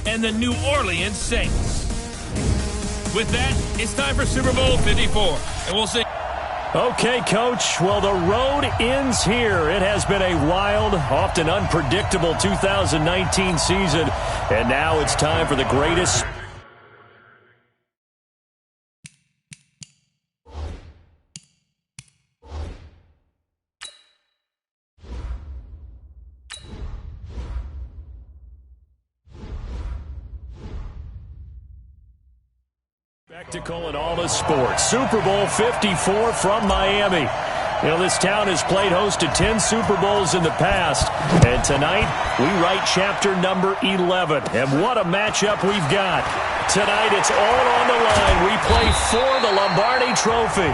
and the New Orleans Saints. With that, it's time for Super Bowl 54, and we'll see. Okay, Coach. Well, the road ends here. It has been a wild, often unpredictable 2019 season, and now it's time for the greatest. Spectacle in all the sports. Super Bowl 54 from Miami. You know, this town has played host to 10 Super Bowls in the past. And tonight, we write chapter number 11. And what a matchup we've got. Tonight, it's all on the line. We play for the Lombardi Trophy.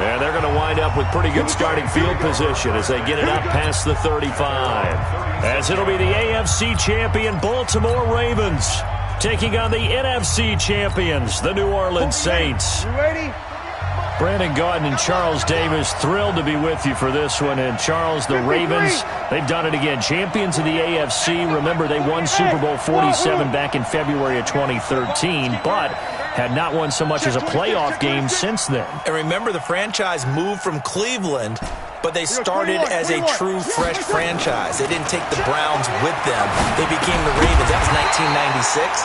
And they're going to wind up with pretty good starting field position as they get it up past the 35. As it'll be the AFC champion Baltimore Ravens taking on the NFC champions, the New Orleans Saints. You ready? Brandon Gaudin and Charles Davis, thrilled to be with you for this one. And Charles, the Ravens, they've done it again. Champions of the AFC. Remember, they won Super Bowl 47 back in February of 2013, but had not won so much as a playoff game since then. And remember, the franchise moved from Cleveland, but they started as a true fresh franchise. They didn't take the Browns with them. They became the Ravens. That was 1996.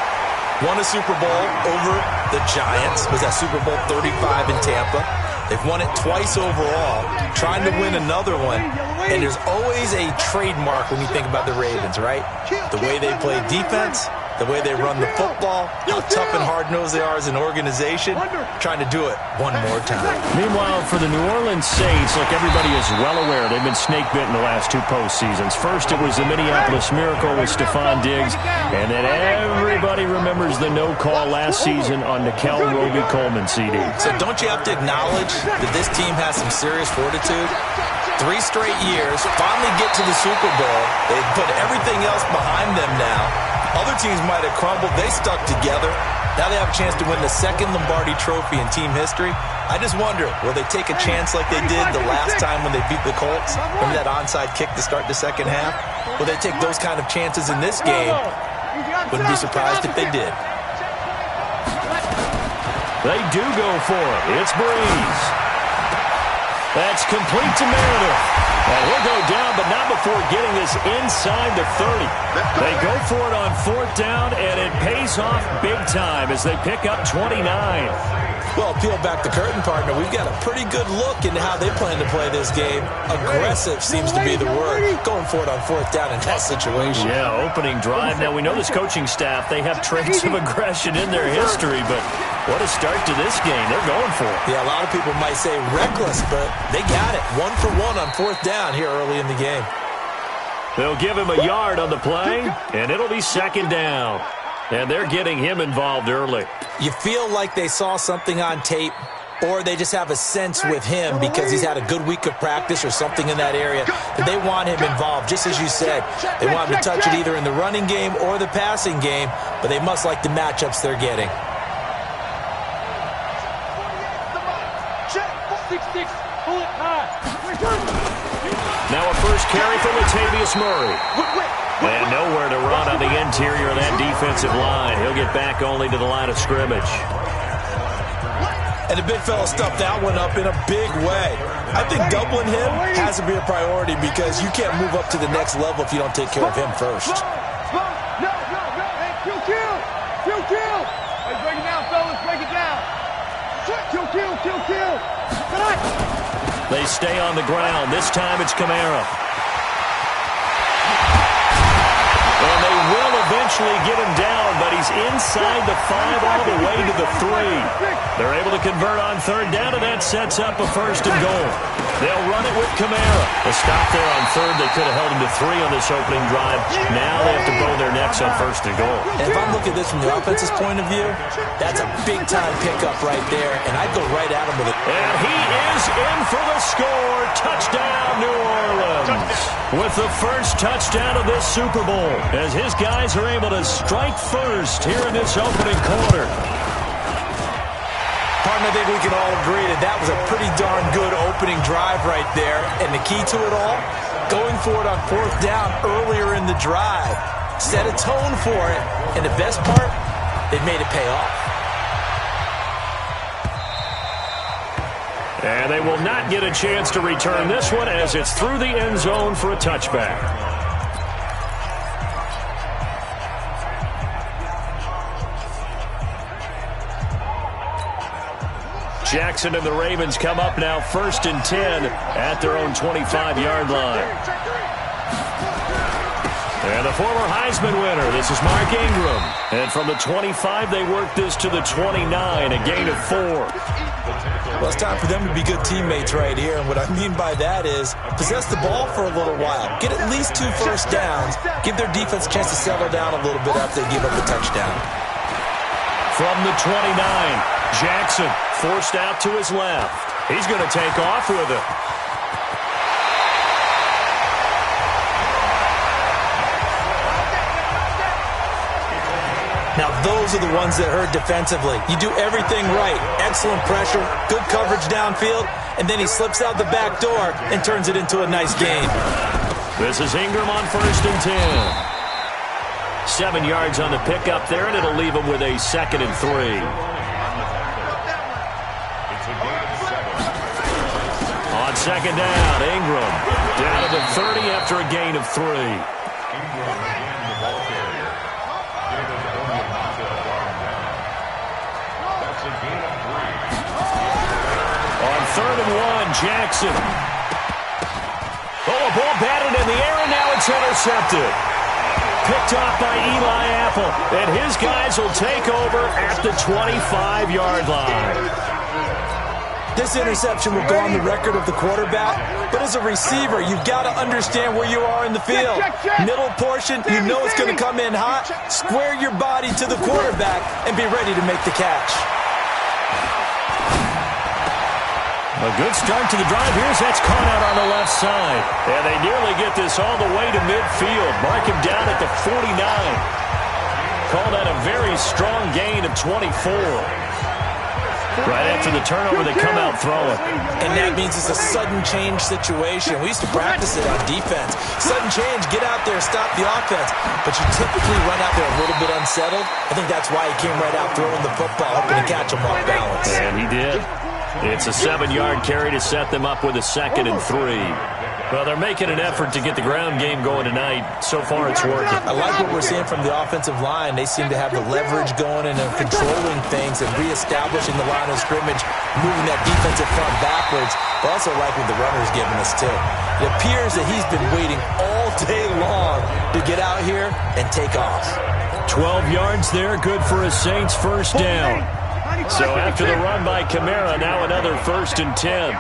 Won a Super Bowl over the Giants. Was that Super Bowl 35 in Tampa. They've won it twice overall, trying to win another one. And there's always a trademark when you think about the Ravens, right? The way they play defense, the way they run the football, how tough and hard-nosed they are as an organization, trying to do it one more time. Meanwhile, for the New Orleans Saints, look, everybody is well aware they've been snake-bitten the last two postseasons. First, it was the Minneapolis Miracle with Stephon Diggs, and then everybody remembers the no-call last season on Nickel Roby-Coleman CD. So don't you have to acknowledge that this team has some serious fortitude? 3 straight years, finally get to the Super Bowl. They put everything else behind them now. Other teams might have crumbled. They stuck together. Now they have a chance to win the second Lombardi Trophy in team history. I just wonder, will they take a chance like they did the last time when they beat the Colts? Remember that onside kick to start the second half? Will they take those kind of chances in this game? Wouldn't be surprised if they did. They do go for it. It's Breeze. That's complete to Meredith. And he'll go down, but not before getting this inside the 30. They go for it on 4th down, and it pays off big time as they pick up 29. Well, peel back the curtain, partner. We've got a pretty good look into how they plan to play this game. Aggressive seems to be the word. Going for it on 4th down in that situation. Yeah, opening drive. Now, we know this coaching staff, they have traits of aggression in their history, but what a start to this game. They're going for it. Yeah, a lot of people might say reckless, but they got it. 1 for 1 on 4th down here early in the game. They'll give him a yard on the play, and it'll be 2nd down. And they're getting him involved early. You feel like they saw something on tape, or they just have a sense with him because he's had a good week of practice or something in that area, that they want him involved. Just as you said, they want him to touch it either in the running game or the passing game, but they must like the matchups they're getting. Now a first carry for Latavius Murray. And nowhere to run on the interior of that defensive line. He'll get back only to the line of scrimmage. And the big fella stuffed that one up in a big way. I think doubling him has to be a priority because you can't move up to the next level if you don't take care of him first. No. Hey, kill. Hey, break it down, fellas. Break it down. Kill. They stay on the ground. This time it's Kamara. And they will eventually get him down, but he's inside the 5 all the way to the 3. They're able to convert on 3rd down, and that sets up a 1st and goal. They'll run it with Kamara. A stop there on 3rd. They could have held him to 3 on this opening drive. Now they have to bow their necks on 1st and goal. And if I'm looking at this from the offense's point of view, that's a big-time pickup right there, and I'd go right at him with it. And he is in for the score. Touchdown, New Orleans. With the first touchdown of this Super Bowl, as his guys are able to strike first here in this opening quarter. Partner, I think we can all agree that that was a pretty darn good opening drive right there. And the key to it all, going for it on 4th down earlier in the drive. set a tone for it, and the best part, they made it pay off. And they will not get a chance to return this one as it's through the end zone for a touchback. Jackson and the Ravens come up now 1st and 10 at their own 25-yard line. And the former Heisman winner, this is Mark Ingram. And from the 25, they work this to the 29, a gain of 4. Well, it's time for them to be good teammates right here. And what I mean by that is possess the ball for a little while. Get at least 2 first downs. Give their defense a chance to settle down a little bit after they give up the touchdown. From the 29, Jackson forced out to his left. He's going to take off with it. Now, those are the ones that hurt defensively. You do everything right. Excellent pressure, good coverage downfield, and then he slips out the back door and turns it into a nice gain. This is Ingram on 1st and 10. 7 yards on the pickup there, and it'll leave him with a 2nd and 3. On 2nd down, Ingram down to the 30 after a gain of 3. On 3rd and 1, Jackson. Oh, a ball batted in the air, and now it's intercepted. Picked off by Eli Apple, and his guys will take over at the 25-yard line. This interception will go on the record of the quarterback, but as a receiver, you've got to understand where you are in the field. Middle portion, you know it's going to come in hot. Square your body to the quarterback and be ready to make the catch. A good start to the drive. Here's that's caught out on the left side. And they nearly get this all the way to midfield. Mark him down at the 49. Call that a very strong gain of 24. Right after the turnover, they come out throwing. And that means it's a sudden change situation. We used to practice it on defense. Sudden change, get out there, stop the offense. But you typically run out there a little bit unsettled. I think that's why he came right out throwing the football, hoping to catch him off balance. And he did. It's a 7-yard carry to set them up with a 2nd and 3. Well, they're making an effort to get the ground game going tonight. So far, it's working. I like what we're seeing from the offensive line. They seem to have the leverage going and controlling things and reestablishing the line of scrimmage, moving that defensive front backwards. But also like what the runner's giving us, too. It appears that he's been waiting all day long to get out here and take off. 12 yards there, good for a Saints first down. So after the run by Kamara, now another 1st and 10.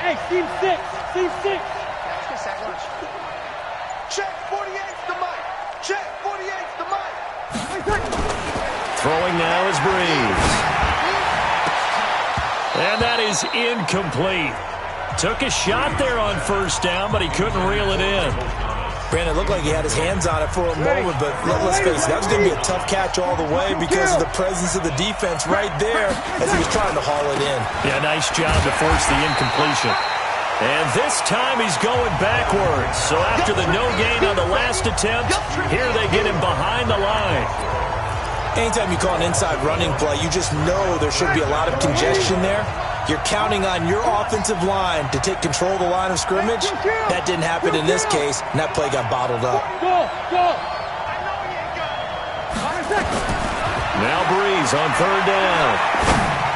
Hey, team 6. Team 6. Check 48's the mic. Check 48's the mic. Throwing now is Breeze. And that is incomplete. Took a shot there on 1st down, but he couldn't reel it in. Brandon, it looked like he had his hands on it for a moment, but let's face it, that was going to be a tough catch all the way because of the presence of the defense right there as he was trying to haul it in. Yeah, nice job to force the incompletion. And this time he's going backwards. So after the no gain on the last attempt, here they get him behind the line. Anytime you call an inside running play, you just know there should be a lot of congestion there. You're counting on your offensive line to take control of the line of scrimmage. That didn't happen in this case, and that play got bottled up. Now Breeze on 3rd down.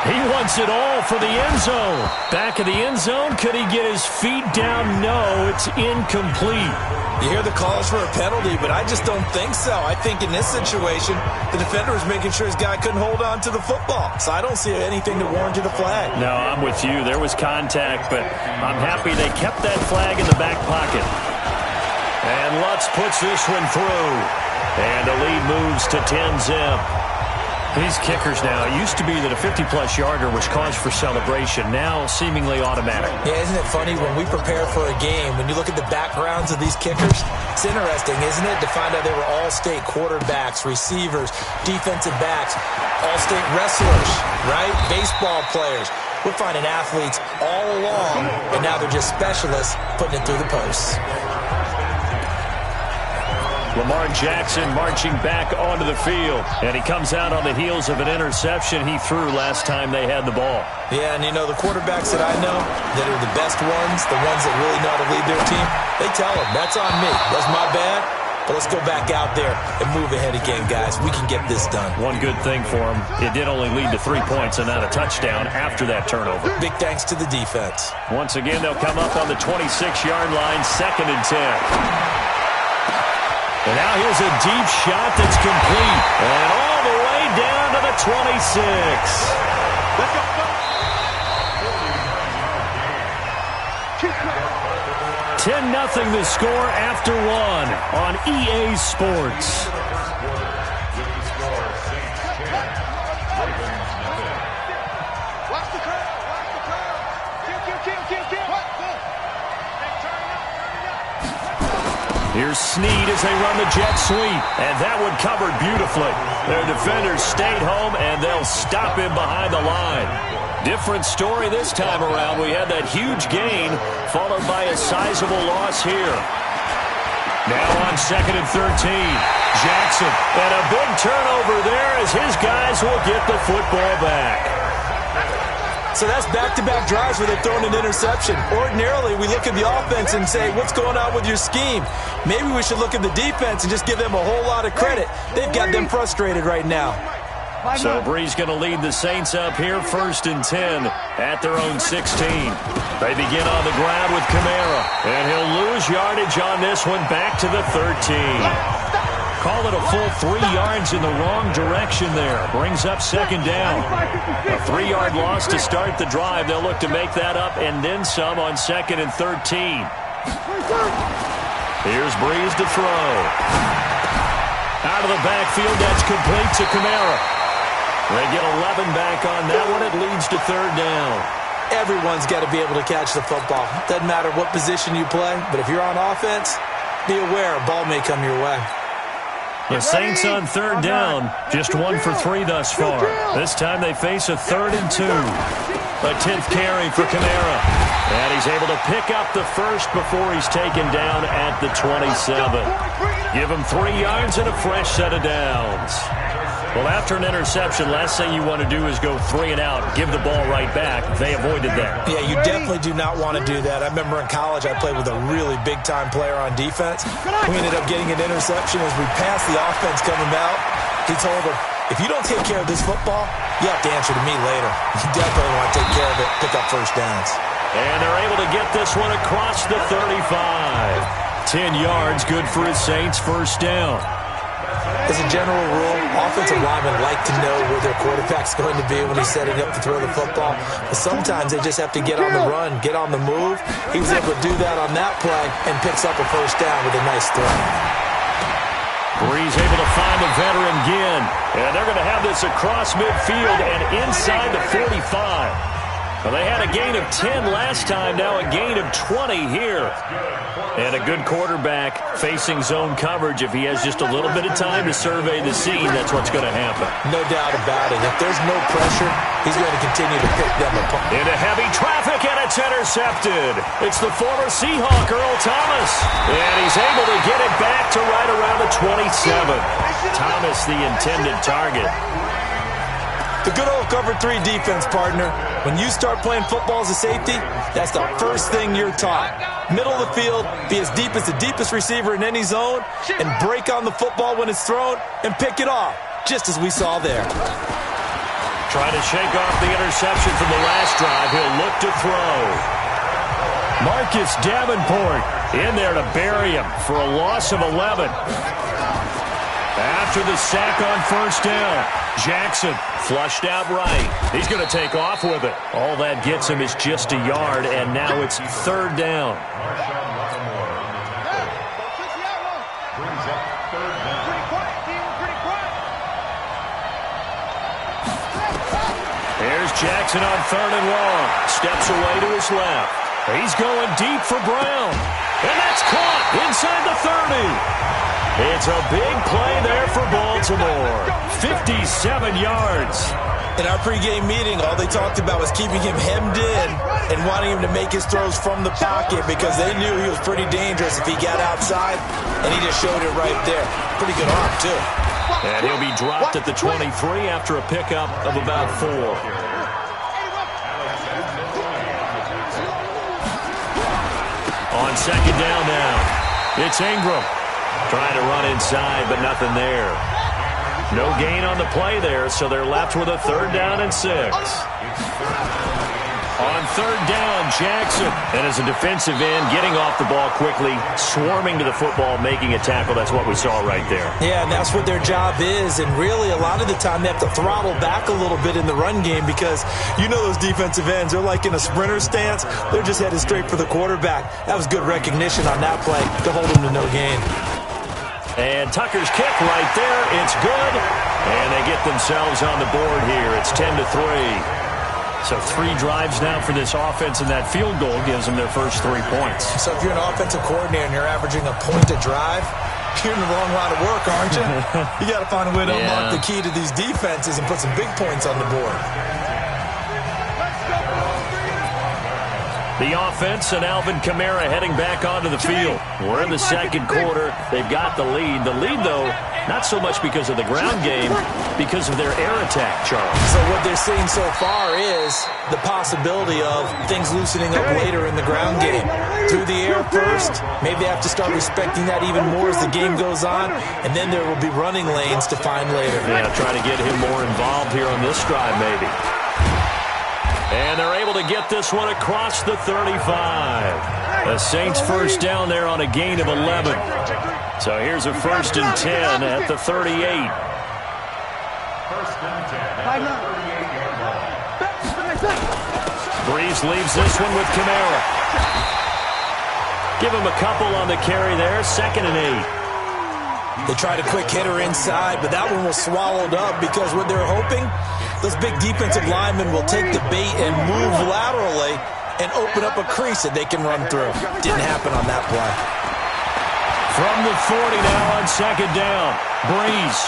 He wants it all for the end zone. Back of the end zone. Could he get his feet down? No, it's incomplete. You hear the calls for a penalty, but I just don't think so. I think in this situation, the defender was making sure his guy couldn't hold on to the football. So I don't see anything to warrant a flag. No, I'm with you. There was contact, but I'm happy they kept that flag in the back pocket. And Lutz puts this one through. And the lead moves to 10-zip. These kickers now, it used to be that a 50-plus yarder was cause for celebration. Now, seemingly automatic. Yeah, isn't it funny when we prepare for a game, when you look at the backgrounds of these kickers, it's interesting, isn't it, to find out they were all-state quarterbacks, receivers, defensive backs, all-state wrestlers, right? Baseball players. We're finding athletes all along, and now they're just specialists putting it through the posts. Lamar Jackson marching back onto the field. And he comes out on the heels of an interception he threw last time they had the ball. Yeah, and you know, the quarterbacks that I know that are the best ones, the ones that really know how to lead their team, they tell them, that's on me. That's my bad. But let's go back out there and move ahead again, guys. We can get this done. One good thing for him, it did only lead to 3 points and not a touchdown after that turnover. Big thanks to the defense. Once again, they'll come up on the 26-yard line, 2nd and 10. And now here's a deep shot that's complete. And all the way down to the 26. Let's go. 10-0 the score after 1 on EA Sports. Watch the curve. Watch the curve. Kill. Here's Snead as they run the jet sweep. And that one covered beautifully. Their defenders stayed home, and they'll stop him behind the line. Different story this time around. We had that huge gain, followed by a sizable loss here. Now on 2nd and 13. Jackson, and a big turnover there as his guys will get the football back. So that's back-to-back drives where they're throwing an interception. Ordinarily, we look at the offense and say, what's going on with your scheme? Maybe we should look at the defense and just give them a whole lot of credit. They've got them frustrated right now. So Bree's going to lead the Saints up here, 1st and 10 at their own 16. They begin on the ground with Kamara, and he'll lose yardage on this one back to the 13. Call it a full 3 yards in the wrong direction there. Brings up 2nd down. A 3-yard loss to start the drive. They'll look to make that up and then some on 2nd and 13. Here's Breeze to throw. Out of the backfield, that's complete to Kamara. They get 11 back on that one. It leads to 3rd down. Everyone's got to be able to catch the football. Doesn't matter what position you play, but if you're on offense, be aware a ball may come your way. The Saints on 3rd down, just 1 for 3 thus far. This time they face a 3rd and 2. A 10th carry for Kamara. And he's able to pick up the first before he's taken down at the 27. Give him 3 yards and a fresh set of downs. Well, after an interception, last thing you want to do is go 3 and out, give the ball right back. They avoided that. Yeah, you definitely do not want to do that. I remember in college I played with a really big-time player on defense. We ended up getting an interception as we passed the offense coming out. He told him, if you don't take care of this football, you have to answer to me later. You definitely want to take care of it, pick up first downs. And they're able to get this one across the 35. 10 yards, good for his Saints, 1st down. As a general rule, offensive linemen like to know where their quarterback's going to be when he's setting up to throw the football. But sometimes they just have to get on the run, get on the move. He was able to do that on that play and picks up a first down with a nice throw. Breeze able to find the veteran again. And they're going to have this across midfield and inside the 45. Well, they had a gain of 10 last time, now a gain of 20 here. And a good quarterback facing zone coverage. If he has just a little bit of time to survey the scene, that's what's going to happen. No doubt about it. If there's no pressure, he's going to continue to pick them apart. Into heavy traffic, and it's intercepted. It's the former Seahawk, Earl Thomas. And he's able to get it back to right around the 27. Thomas, the intended target. The good old cover 3 defense, partner. When you start playing football as a safety, that's the first thing you're taught. Middle of the field, be as deep as the deepest receiver in any zone, and break on the football when it's thrown and pick it off, just as we saw there. Trying to shake off the interception from the last drive. He'll look to throw. Marcus Davenport in there to bury him for a loss of 11. After the sack on 1st down, Jackson flushed out right. He's going to take off with it. All that gets him is just a yard, and now it's 3rd down. Here's Jackson on 3rd and long. Steps away to his left. He's going deep for Brown. And that's caught inside the 30. It's a big play there for Baltimore. 57 yards. In our pregame meeting, all they talked about was keeping him hemmed in and wanting him to make his throws from the pocket because they knew he was pretty dangerous if he got outside, and he just showed it right there. Pretty good arm, too. And he'll be dropped at the 23 after a pickup of about 4. On second down now, it's Ingram. Trying to run inside, but nothing there. No gain on the play there, so they're left with a 3rd down and 6. On 3rd down, Jackson. And as a defensive end, getting off the ball quickly, swarming to the football, making a tackle. That's what we saw right there. Yeah, and that's what their job is. And really, a lot of the time, they have to throttle back a little bit in the run game because you know those defensive ends, they're like in a sprinter stance. They're just headed straight for the quarterback. That was good recognition on that play to hold them to no gain. And Tucker's kick right there. It's good. And they get themselves on the board here. It's 10-3. So 3 drives now for this offense, and that field goal gives them their first 3 points. So if you're an offensive coordinator and you're averaging a point a drive, you're in the wrong line of work, aren't you? You got to find a way to unlock the key to these defenses and put some big points on the board. The offense and Alvin Kamara heading back onto the field. We're in the second quarter. They've got the lead. The lead, though, not so much because of the ground game, because of their air attack, Charles. So what they're seeing so far is the possibility of things loosening up later in the ground game. Through the air first, maybe they have to start respecting that even more as the game goes on, and then there will be running lanes to find later. Yeah, trying to get him more involved here on this drive, maybe. And they're able to get this one across the 35. The Saints first down there on a gain of 11. So here's a 1st and 10 at the 38. Breeze leaves this one with Kamara. Give him a couple on the carry there. 2nd and 8. They tried a quick hitter inside, but that one was swallowed up because what they're hoping, those big defensive linemen will take the bait and move laterally and open up a crease that they can run through. Didn't happen on that play. From the 40 now on 2nd down, Breeze.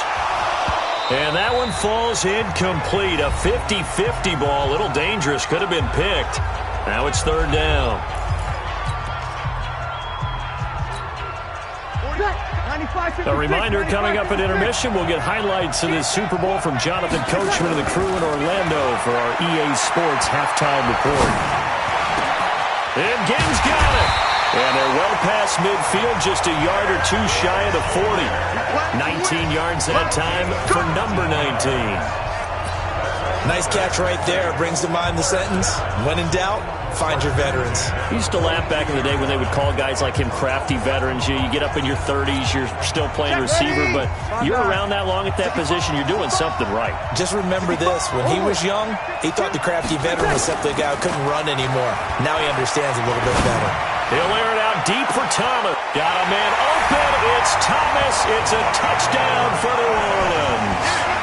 And that one falls incomplete. A 50-50 ball, a little dangerous, could have been picked. Now it's 3rd down. A reminder, coming up at intermission, we'll get highlights of this Super Bowl from Jonathan Coachman and the crew in Orlando for our EA Sports halftime report. And Gibbs got it. And they're well past midfield, just a yard or 2 shy of the 40. 19 yards that time for number 19. Nice catch right there. Brings to mind the sentence, when in doubt, find your veterans. I used to laugh back in the day when they would call guys like him crafty veterans. You get up in your 30s, you're still playing receiver, but you're around that long at that position, you're doing something right. Just remember this. When he was young, he thought the crafty veteran was simply a guy who couldn't run anymore. Now he understands a little bit better. He'll air it out deep for Thomas. Got a man open. It's Thomas. It's a touchdown for New Orleans.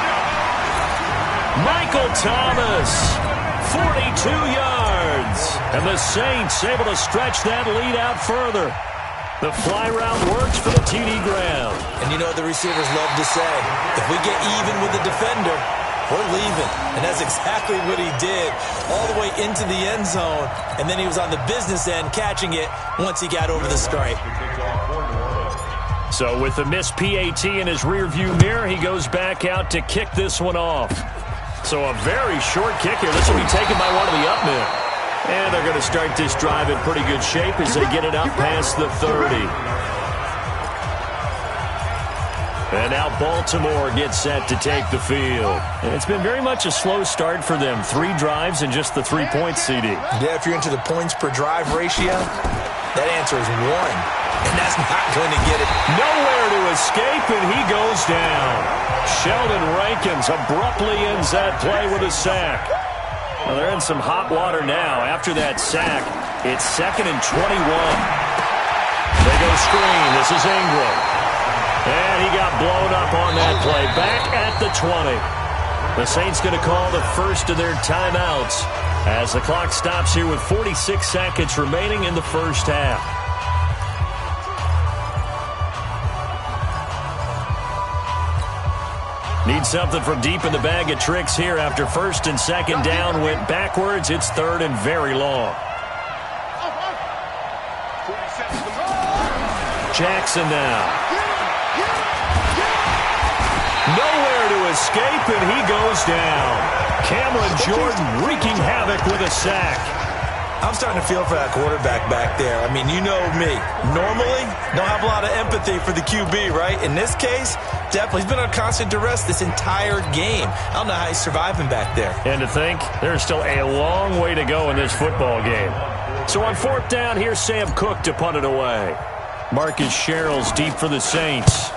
Michael Thomas, 42 yards. And the Saints able to stretch that lead out further. The fly route works for the TD ground. And you know what the receivers love to say? If we get even with the defender, we're leaving. And that's exactly what he did. All the way into the end zone. And then he was on the business end catching it once he got over the stripe. So with the missed PAT in his rearview mirror, he goes back out to kick this one off. So a very short kick here. This will be taken by one of the up men. And they're going to start this drive in pretty good shape as they get it up past the 30. And now Baltimore gets set to take the field. And it's been very much a slow start for them. 3 drives and just the 3 points, CD. Yeah, if you're into the points per drive ratio, that answer is 1. And that's not going to get it. Nowhere to escape, and he goes down. Sheldon Rankins abruptly ends that play with a sack. Well, they're in some hot water now. After that sack, it's 2nd and 21. They go screen. This is Ingram. And he got blown up on that play. Back at the 20. The Saints going to call the first of their timeouts as the clock stops here with 46 seconds remaining in the first half. Need something from deep in the bag of tricks here after first and second down went backwards. It's third and very long. Jackson now. Nowhere to escape, and he goes down. Cameron Jordan wreaking havoc with a sack. I'm starting to feel for that quarterback back there. I mean, you know me. Normally, don't have a lot of empathy for the QB, right? In this case, definitely. He's been on constant duress this entire game. I don't know how he's surviving back there. And to think, there's still a long way to go in this football game. So on fourth down, here's Sam Cook to punt it away. Marcus Sherrill's deep for the Saints.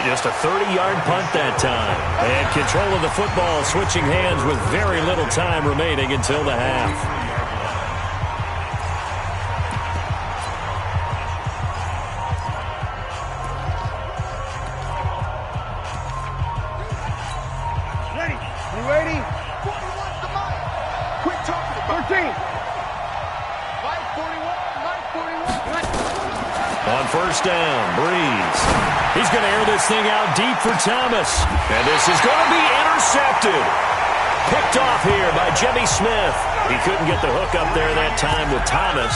Just a 30-yard punt that time. And control of the football switching hands with very little time remaining until the half. Ready? You ready? 41 to Mike. Quit talking about 13. Mike 41. Mike 41. On first down, Breeze. He's going to air this thing out deep for Thomas. And this is going to be intercepted. Picked off here by Jimmy Smith. He couldn't get the hook up there that time with Thomas.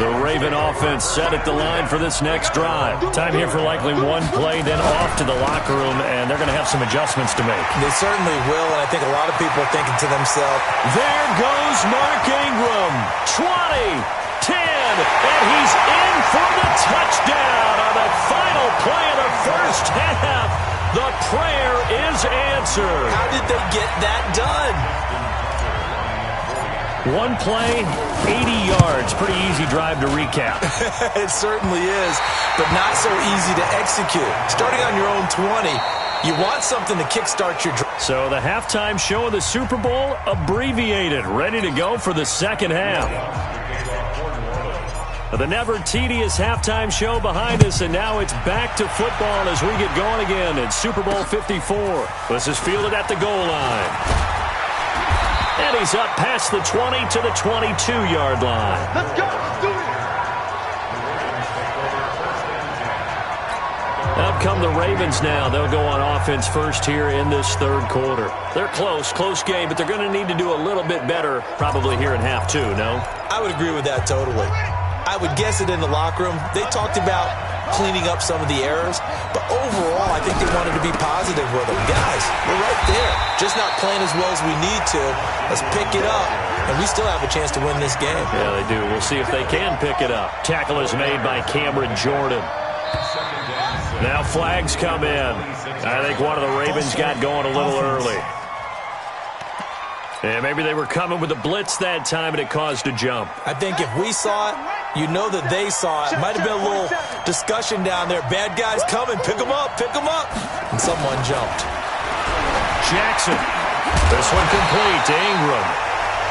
The Raven offense set at the line for this next drive. Time here for likely one play, then off to the locker room, and they're going to have some adjustments to make. They certainly will, and I think a lot of people are thinking to themselves, there goes Mark Ingram. 20. 10, and he's in for the touchdown on the final play of the first half. The prayer is answered. how did they get that done? One play, 80 yards. Pretty easy drive to recap. It certainly is, but not so easy to execute. Starting on your own 20, you want something to kickstart your drive. So the halftime show of the Super Bowl abbreviated, ready to go for the second half. The never-tedious halftime show behind us, and now it's back to football as we get going again in Super Bowl 54. This is fielded at the goal line. And he's up past the 20 to the 22-yard line. Let's go. Let's do it. Up come the Ravens now. They'll go on offense first here in this third quarter. They're close game, but they're going to need to do a little bit better probably here in half two, no? I would agree with that totally. I would guess it in the locker room. They talked about cleaning up some of the errors, but overall, I think they wanted to be positive with them. Guys, we're right there. Just not playing as well as we need to. Let's pick it up, and we still have a chance to win this game. Yeah, they do. We'll see if they can pick it up. Tackle is made by Cameron Jordan. Now flags come in. I think one of the Ravens got going a little early. And maybe they were coming with a blitz that time, and it caused a jump. I think if we saw it, you know that they saw it. Might have been a little discussion down there. Bad guys coming. Pick them up. Pick them up. And someone jumped. Jackson. This one complete to Ingram.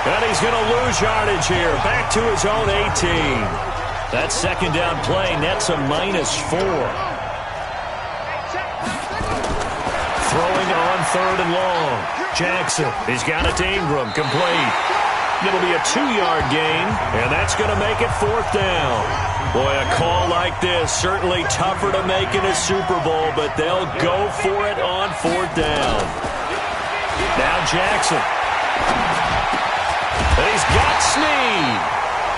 And he's going to lose yardage here. Back to his own 18. That second down play nets a -4. Throwing on third and long. Jackson, he's got it to Ingram, complete. It'll be a 2-yard gain, and that's going to make it fourth down. Boy, a call like this, certainly tougher to make in a Super Bowl, but they'll go for it on fourth down. Now Jackson. And he's got Snead.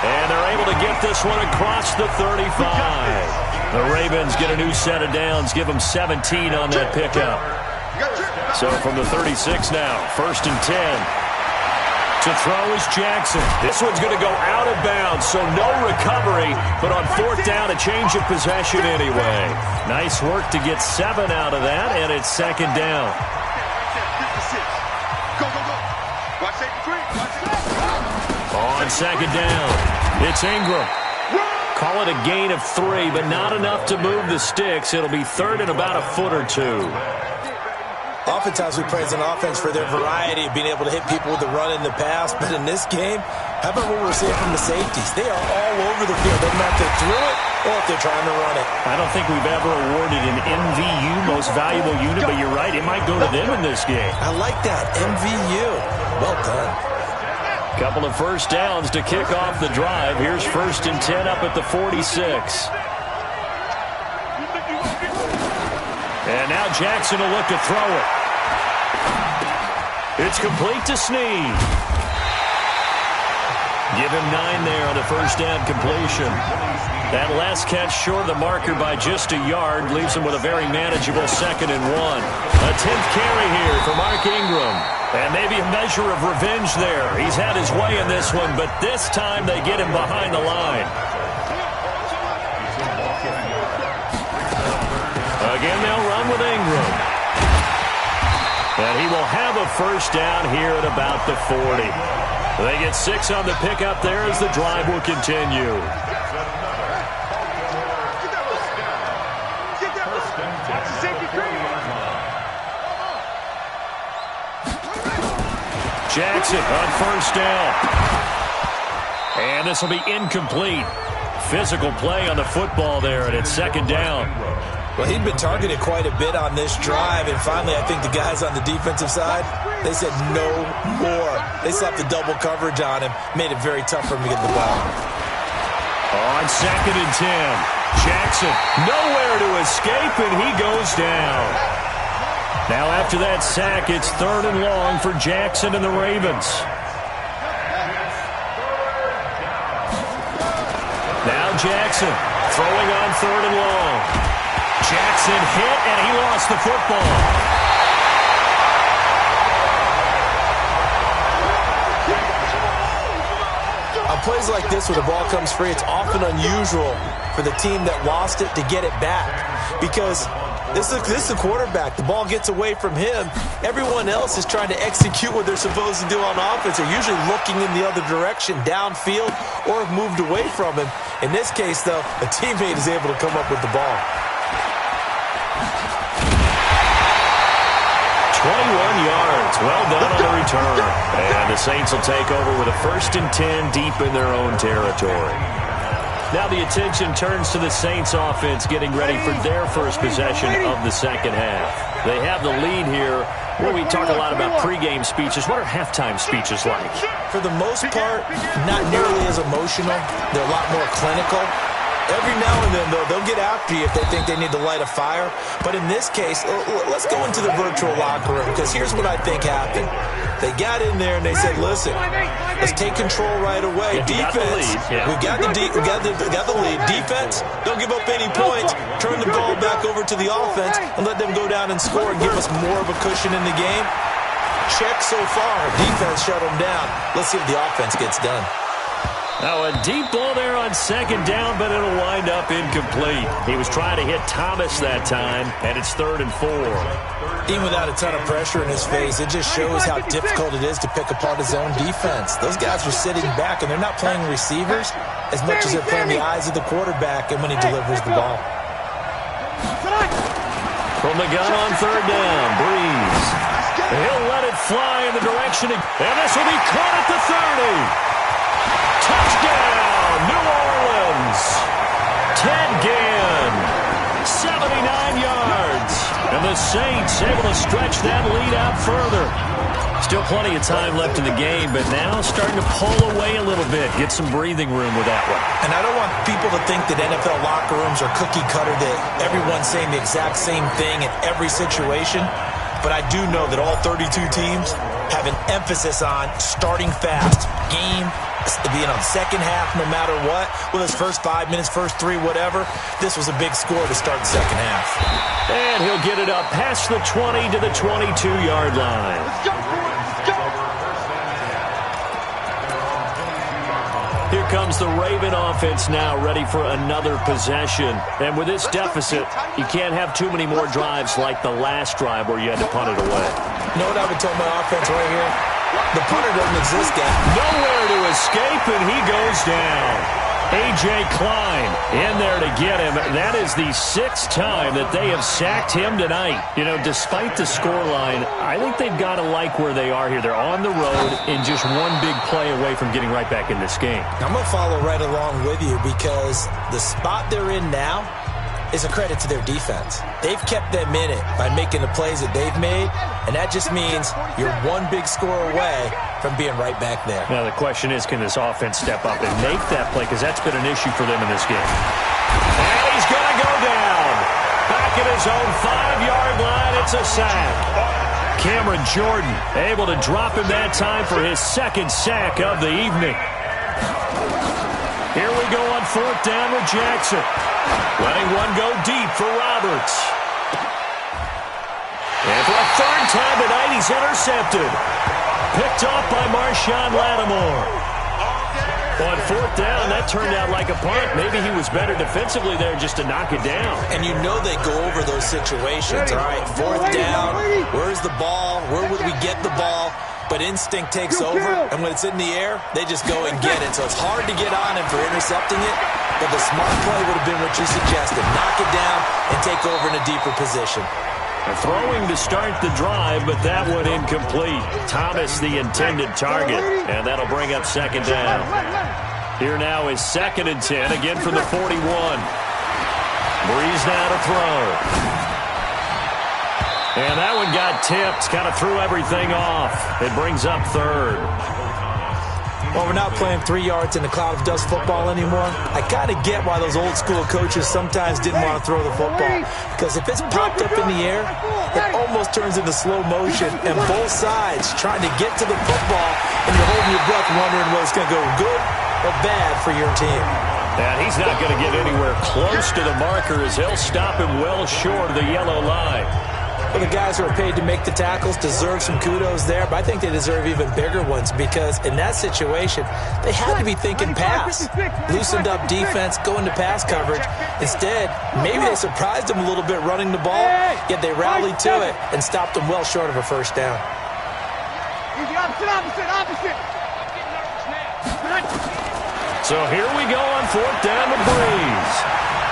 And they're able to get this one across the 35. The Ravens get a new set of downs, give them 17 on that pickup. So from the 36 now, first and 10. To throw is Jackson. This one's going to go out of bounds, so no recovery. But on fourth down, a change of possession anyway. Nice work to get 7 out of that, and it's second down. Go, go, go. Watch that three. Watch that. On second down, it's Ingram. Call it a gain of 3, but not enough to move the sticks. It'll be third and about a foot or 2. Oftentimes we praise an offense for their variety of being able to hit people with the run in the pass, but in this game, how about what we're seeing from the safeties? They are all over the field. Doesn't matter if they throw it or if they're trying to run it. I don't think we've ever awarded an MVU, most valuable unit, but you're right, it might go to them in this game. I like that, MVU. Well done. Couple of first downs to kick off the drive. Here's 1st and 10 up at the 46. And now Jackson will look to throw it. It's complete to Snead. Give him 9 there on the first down completion. That last catch short of the marker by just a yard leaves him with a very manageable 2nd and 1. A 10th carry here for Mark Ingram. And maybe a measure of revenge there. He's had his way in this one, but this time they get him behind the line. Again, they'll run with Ingram. And he will have a first down here at about the 40. They get 6 on the pickup there as the drive will continue. Jackson on first down. And this will be incomplete. Physical play on the football there, and it's 2nd down. Well, he'd been targeted quite a bit on this drive, and finally I think the guys on the defensive side, they said no more. They slapped the double coverage on him, made it very tough for him to get the ball. On 2nd and 10, Jackson nowhere to escape, and he goes down. Now after that sack, it's 3rd and long for Jackson and the Ravens. Now Jackson throwing on 3rd and long. Jackson hit, and he lost the football. On plays like this where the ball comes free, it's often unusual for the team that lost it to get it back. Because this is the quarterback. The ball gets away from him. Everyone else is trying to execute what they're supposed to do on offense. They're usually looking in the other direction, downfield, or have moved away from him. In this case, though, a teammate is able to come up with the ball. 21 yards. Well done on the return. And the Saints will take over with a 1st and 10 deep in their own territory. Now the attention turns to the Saints offense getting ready for their first possession of the 2nd half. They have the lead here. Well, we talk a lot about pregame speeches. What are halftime speeches like? For the most part, not nearly as emotional. They're a lot more clinical. Every now and then, though, they'll get after you if they think they need to light a fire. But in this case, let's go into the virtual locker room, because here's what I think happened. They got in there and they said, listen, let's take control right away. Defense, we got the lead. Defense, don't give up any points. Turn the ball back over to the offense and let them go down and score and give us more of a cushion in the game. Check so far. Defense shut them down. Let's see if the offense gets done. Now a deep ball there on 2nd down, but it'll wind up incomplete. He was trying to hit Thomas that time, and it's 3rd and 4. Even without a ton of pressure in his face, it just shows how difficult it is to pick apart his own defense. Those guys are sitting back, and they're not playing receivers as much as they're playing the eyes of the quarterback and when he delivers the ball. From the gun on 3rd down, Breeze. He'll let it fly in the direction, and this will be caught at the 30. Touchdown, New Orleans. Ted Ginn, 79 yards. And the Saints able to stretch that lead out further. Still plenty of time left in the game, but now starting to pull away a little bit. Get some breathing room with that one. And I don't want people to think that NFL locker rooms are cookie cutter, that everyone's saying the exact same thing in every situation. But I do know that all 32 teams have an emphasis on starting fast. Game, second half, no matter what. Whether it's first 5 minutes, first 3, whatever. This was a big score to start the second half. And he'll get it up past the 20 to the 22-yard line. Let's go, let's go. Here comes the Raven offense now, ready for another possession. And with this deficit, you can't have too many more drives like the last drive where you had to punt it away. You know what I would tell my offense right here? The punter doesn't exist, guy. Nowhere to escape, and he goes down. A.J. Klein in there to get him. That is the 6th time that they have sacked him tonight. You know, despite the scoreline, I think they've got to like where they are here. They're on the road and just one big play away from getting right back in this game. I'm going to follow right along with you because the spot they're in now is a credit to their defense. They've kept them in it by making the plays that they've made, and that just means you're one big score away from being right back there. Now, the question is, can this offense step up and make that play? Because that's been an issue for them in this game. And he's going to go down. Back at his own 5-yard line, it's a sack. Cameron Jordan able to drop him that time for his second sack of the evening. Here we go on 4th down with Jackson. Letting one go deep for Roberts. And for a 3rd time tonight, he's intercepted. Picked off by Marshawn Lattimore. On 4th down, that turned out like a punt. Maybe he was better defensively there just to knock it down. And you know they go over those situations. All right, 4th down, where's the ball? Where would we get the ball? But instinct takes over, and when it's in the air, they just go and get it. So it's hard to get on him for intercepting it, but the smart play would have been what you suggested. Knock it down and take over in a deeper position. Throwing to start the drive, but that one incomplete. Thomas the intended target, and that'll bring up 2nd down. Here now is 2nd and 10, again from the 41. Breeze now to throw. And that one got tipped, kind of threw everything off. It brings up 3rd. Well, we're not playing 3 yards in a cloud of dust football anymore. I kind of get why those old school coaches sometimes didn't want to throw the football. Because if it's popped up in the air, it almost turns into slow motion. And both sides trying to get to the football, and you're holding your breath wondering whether it's going to go good or bad for your team. And he's not going to get anywhere close to the marker as he'll stop him well short of the yellow line. Well, the guys who are paid to make the tackles deserve some kudos there, but I think they deserve even bigger ones because in that situation, they had to be thinking pass. Loosened up defense, going to pass coverage. Instead, maybe they surprised them a little bit running the ball, yet they rallied to it and stopped them well short of a 1st down. Opposite. So here we go on 4th down to Breeze.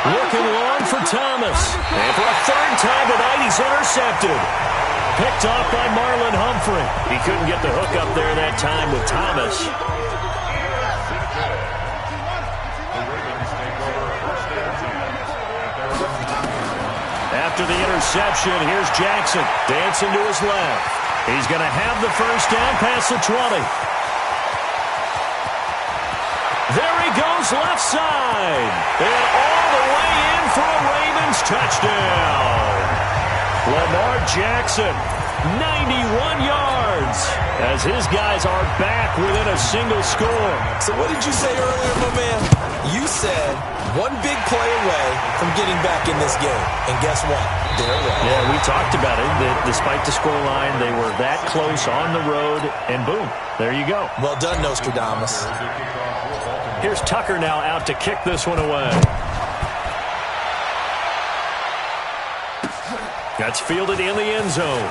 Looking long for Thomas. And for a 3rd time tonight, he's intercepted. Picked off by Marlon Humphrey. He couldn't get the hook up there that time with Thomas. After the interception, here's Jackson dancing to his left. He's going to have the 1st down past the 20. There he goes left side. And all the way in for a Ravens touchdown. Lamar Jackson, 91 yards, as his guys are back within a single score. So what did you say earlier, my man? You said one big play away from getting back in this game. And guess what? They're right. Yeah, we talked about it. That despite the scoreline, they were that close on the road, and boom, there you go. Well done, Nostradamus. Here's Tucker now out to kick this one away. That's fielded in the end zone.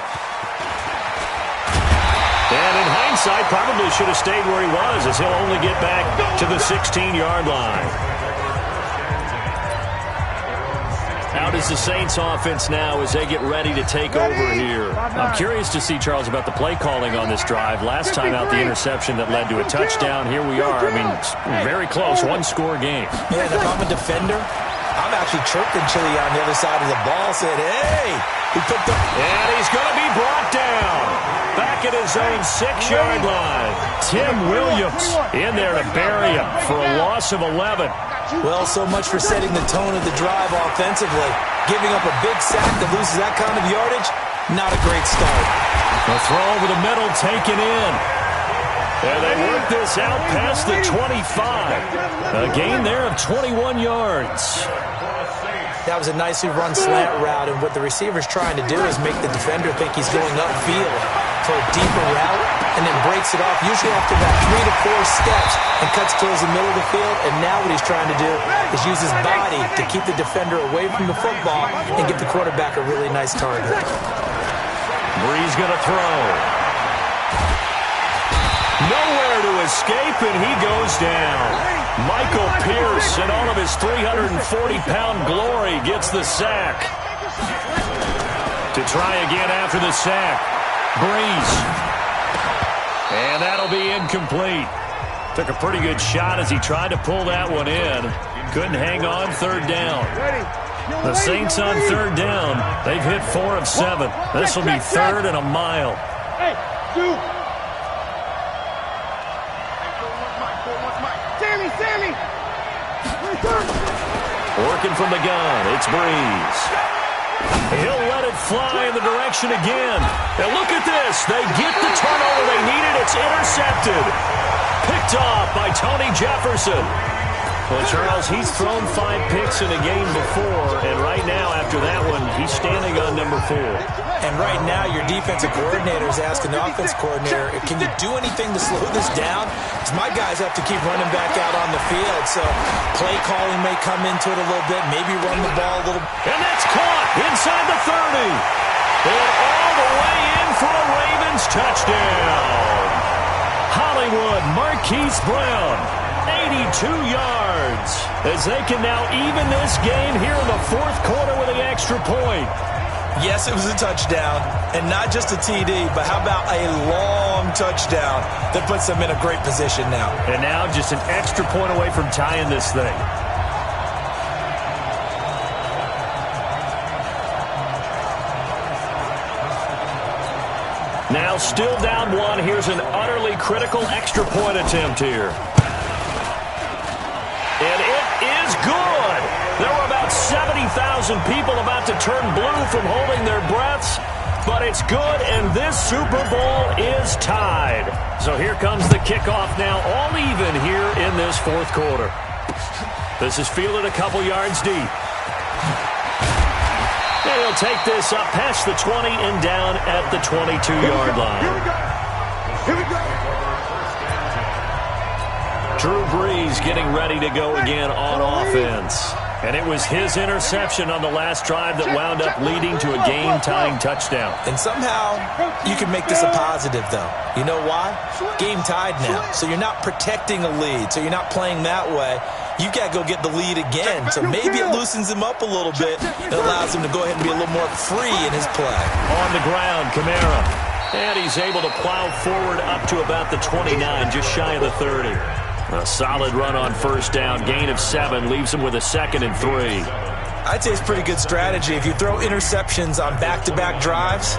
And in hindsight, probably should have stayed where he was as he'll only get back to the 16-yard line. Out is the Saints offense now as they get ready to take over here. I'm curious to see, Charles, about the play calling on this drive. Last time out, the interception that led to a touchdown. Here we are. I mean, very close, one-score game. Yeah, and if I'm a defender, I'm actually chirping Chili on the other side of the ball, saying, hey, he picked up. And he's going to be brought down. Back at his own 6-yard line. Tim Williams in there to bury him for a loss of 11. Well, so much for setting the tone of the drive offensively. Giving up a big sack that loses that kind of yardage, not a great start. The throw over the middle taken in. And they work this out past the 25. A gain there of 21 yards. That was a nicely run slant route, and what the receiver's trying to do is make the defender think he's going upfield for a deeper route, and then breaks it off, usually after about 3 to 4 steps, and cuts towards the middle of the field. And now what he's trying to do is use his body to keep the defender away from the football and give the quarterback a really nice target. Breeze going to throw. Nowhere to escape, and he goes down. Michael Pierce, in all of his 340-pound glory, gets the sack. To try again after the sack. Breeze. And that'll be incomplete. Took a pretty good shot as he tried to pull that one in. Couldn't hang on 3rd down. The Saints on third down. They've hit 4 of 7. This will be third and a mile. Hey, dude. Sammy. Working from the gun, it's Breeze. He'll let it fly in the direction again. And look at this. They get the turnover they needed. It's intercepted. Picked off by Tony Jefferson. Well, Charles, he's thrown 5 picks in a game before, and right now, after that one, he's standing on number 4. And right now, your defensive coordinator is asking the offense coordinator, can you do anything to slow this down? Because my guys have to keep running back out on the field, so play calling may come into it a little bit, maybe run the ball a little. And that's caught inside the 30. And all the way in for a Ravens touchdown. Hollywood Marquise Brown, 82 yards, as they can now even this game here in the fourth quarter with an extra point. Yes, it was a touchdown, and not just a TD, but how about a long touchdown that puts them in a great position now. And now just an extra point away from tying this thing. Now still down 1. Here's an utterly critical extra point attempt here. And it is good. There were about 70,000 people about to turn blue from holding their breaths, but it's good, and this Super Bowl is tied. So here comes the kickoff now, all even here in this fourth quarter. This is fielded a couple yards deep. And he'll take this up past the 20 and down at the 22-yard line. Here we go. Drew Brees getting ready to go again on offense. And it was his interception on the last drive that wound up leading to a game-tying touchdown. And somehow you can make this a positive, though. You know why? Game tied now. So you're not protecting a lead. So you're not playing that way. You've got to go get the lead again. So maybe it loosens him up a little bit. It allows him to go ahead and be a little more free in his play. On the ground, Kamara. And he's able to plow forward up to about the 29, just shy of the 30. A solid run on first down. Gain of 7 leaves him with a 2nd and 3. I'd say it's pretty good strategy. If you throw interceptions on back-to-back drives,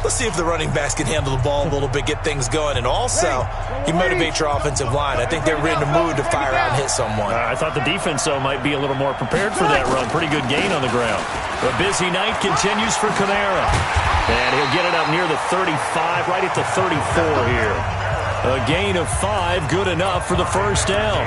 let's see if the running backs can handle the ball a little bit, get things going. And also, you motivate your offensive line. I think they're in the mood to fire out and hit someone. I thought the defense, though, might be a little more prepared for that run. Pretty good gain on the ground. A busy night continues for Kamara. And he'll get it up near the 35, right at the 34 here. A gain of 5, good enough for the first down.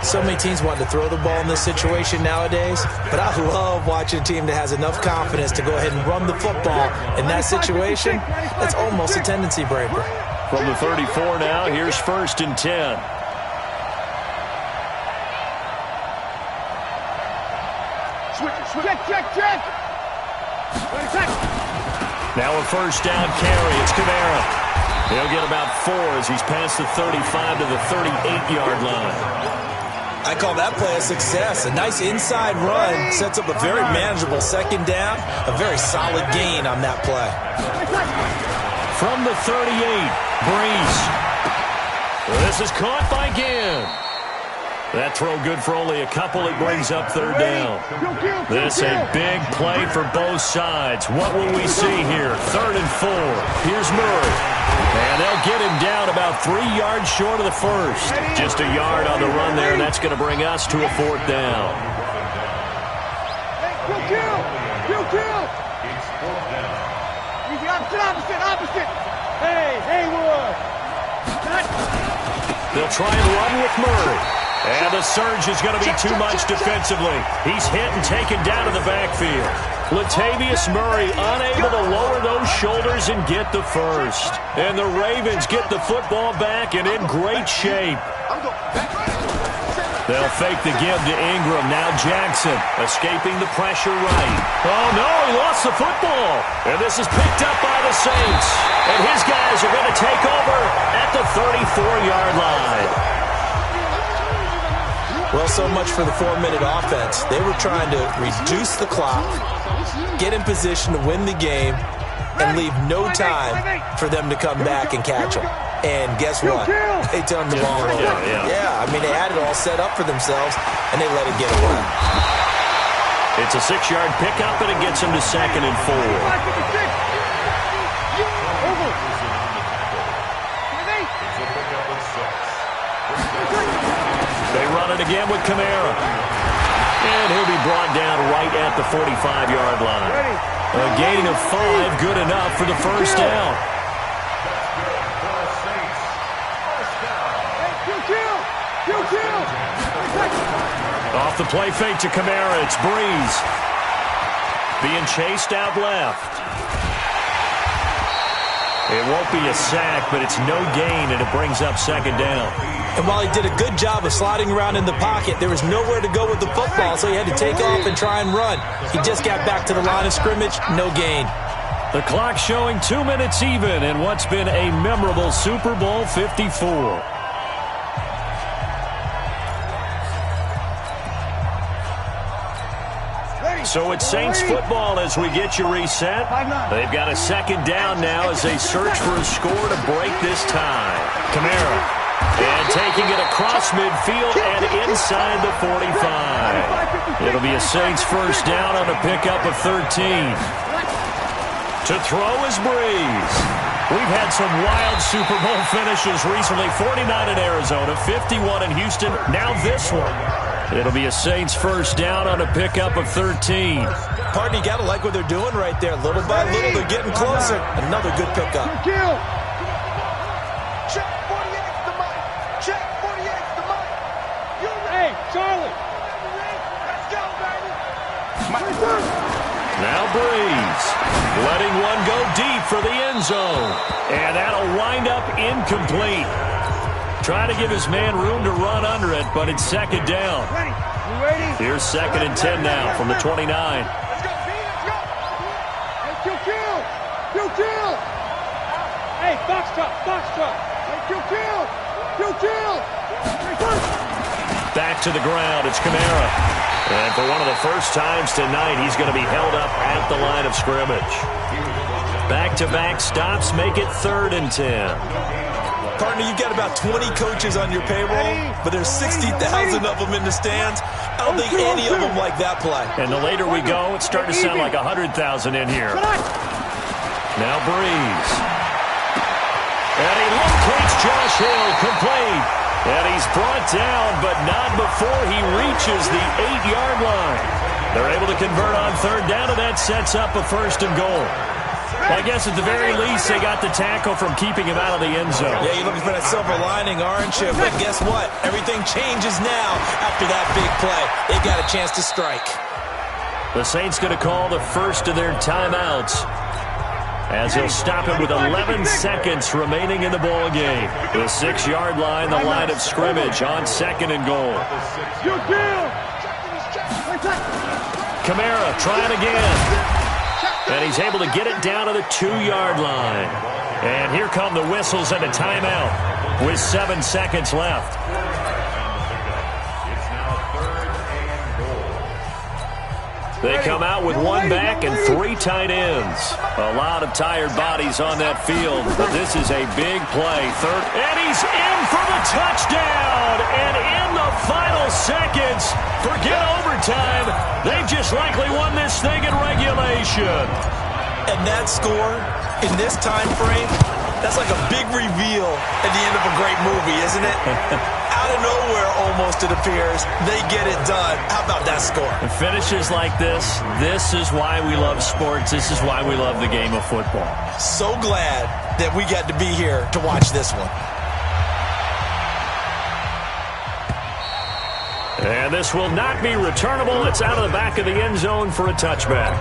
So many teams want to throw the ball in this situation nowadays, but I love watching a team that has enough confidence to go ahead and run the football in that situation. That's almost a tendency breaker. From the 34 now, here's 1st and 10. Check. Now a first down carry. It's Kamara. He'll get about 4 as he's past the 35 to the 38-yard line. I call that play a success. A nice inside run sets up a very manageable 2nd down. A very solid gain on that play. From the 38, Breeze. This is caught by Ginn. That throw good for only a couple. It brings up 3rd down. This a big play for both sides. What will we see here? 3rd and 4. Here's Murray. And they'll get him down about 3 yards short of the first. Just a yard on the run there, and that's going to bring us to a 4th down. Kill. Opposite. Hey, Haywood. They'll try and run with Murray. And the surge is going to be too much defensively. He's hit and taken down in the backfield. Latavius Murray unable to lower those shoulders and get the first. And the Ravens get the football back and in great shape. They'll fake the give to Ingram. Now Jackson escaping the pressure right. Oh, no, he lost the football. And this is picked up by the Saints. And his guys are going to take over at the 34-yard line. Well, so much for the 4-minute offense. They were trying to reduce the clock, get in position to win the game, and leave no time for them to come back and catch them. And guess what? They turned the ball over. Yeah, I mean, they had it all set up for themselves, and they let it get away. It's a 6-yard pickup, and it gets him to 2nd and 4. They run it again with Kamara. And he'll be brought down right at the 45-yard line. A gain of 5, good enough for the first down. Off the play fake to Kamara, it's Breeze. Being chased out left. It won't be a sack, but it's no gain, and it brings up 2nd down. And while he did a good job of sliding around in the pocket, there was nowhere to go with the football, so he had to take off and try and run. He just got back to the line of scrimmage, no gain. The clock showing 2 minutes even in what's been a memorable Super Bowl 54. So it's Saints football as we get you reset. They've got a 2nd down now as they search for a score to break this tie. Kamara. And taking it across midfield and inside the 45. It'll be a Saints first down on a pickup of 13. To throw is Breeze. We've had some wild Super Bowl finishes recently. 49 in Arizona, 51 in Houston, now this one. It'll be a Saints first down on a pickup of 13. Pardon, you got to like what they're doing right there. Little by little, they're getting closer. Another good pickup. Check 48's the mic. Check 48's the mic. Hey, Charlie. Let's go, baby. Now Breeze, letting one go deep for the end zone. And that'll wind up incomplete. Trying to give his man room to run under it, but it's 2nd down. Here's 2nd and 10 now from the 29. Hey, kill. Hey, box truck. Hey, kill. Back to the ground, it's Kamara. And for one of the first times tonight, he's going to be held up at the line of scrimmage. Back-to-back stops make it 3rd and 10. Partner, you've got about 20 coaches on your payroll, but there's 60,000 of them in the stands. I don't think any of them like that play. And the later we go, it's starting to sound like 100,000 in here. Now Breeze. And he locates Josh Hill, complete. And he's brought down, but not before he reaches the 8-yard line. They're able to convert on 3rd down, and that sets up a 1st and goal. Well, I guess at the very least, they got the tackle from keeping him out of the end zone. Yeah, you're looking for that silver lining, aren't you? But guess what? Everything changes now after that big play. They got a chance to strike. The Saints going to call the first of their timeouts as they'll stop it with 11 seconds remaining in the ball game. The 6-yard line, the line of scrimmage on 2nd and goal. Kamara trying again. And he's able to get it down to the 2-yard line. And here come the whistles and a timeout with 7 seconds left. They come out with one back and 3 tight ends. A lot of tired bodies on that field, but this is a big play. Third, and he's in for the touchdown. And in the final seconds, forget overtime, they've just likely won this thing in regulation. And that score in this time frame, that's like a big reveal at the end of a great movie, isn't it? Out of nowhere, almost, it appears, they get it done. How about that score? And finishes like this is why we love sports. This is why we love the game of football. So glad that we got to be here to watch this one. And this will not be returnable. It's out of the back of the end zone for a touchback.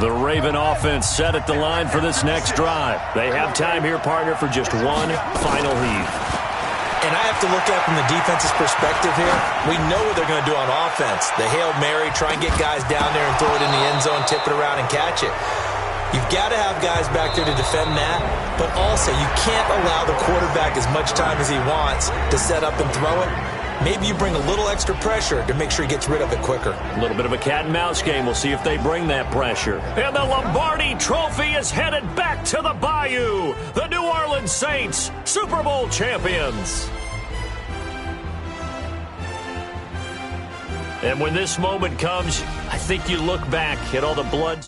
The Raven offense set at the line for this next drive. They have time here, partner, for just one final heave. And I have to look at it from the defense's perspective here. We know what they're going to do on offense. The Hail Mary, try and get guys down there and throw it in the end zone, tip it around and catch it. You've got to have guys back there to defend that, but also you can't allow the quarterback as much time as he wants to set up and throw it. maybe you bring a little extra pressure to make sure he gets rid of it quicker. A little bit of a cat-and-mouse game. We'll see if they bring that pressure. And the Lombardi Trophy is headed back to the Bayou. The New Orleans Saints, Super Bowl champions. And when this moment comes, I think you look back at all the blood.